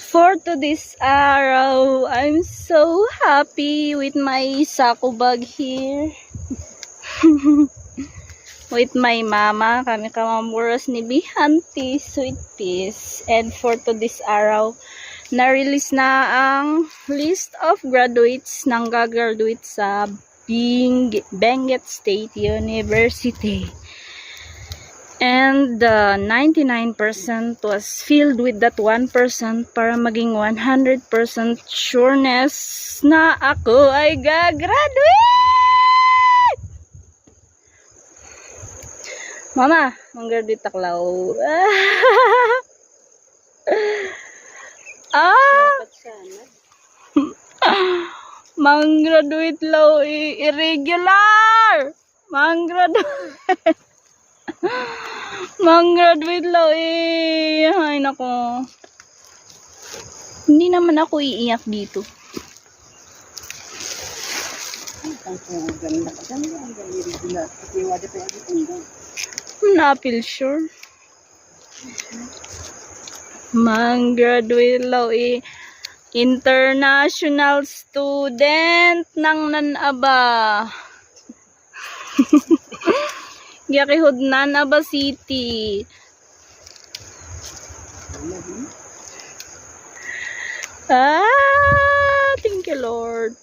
For today's araw, I'm so happy with my sako bag here. With my mama, kami kamamuros ni Bihanti, Sweet Peas. And for today's araw, na-release na ang list of graduates ng gagraduate sa Benguet State University. And 99% was filled with that 1% para maging 100% sureness na ako ay gagraduate! Mama, mag-graduate taklaw. Mang-graduate law irregular. Mang-graduate. Mang-graduate law ay nako. Hindi naman ako iiyak dito. Napil sure. Mang-graduate law international student ng Nanaba. Gakihod Nanaba City. Thank you Lord.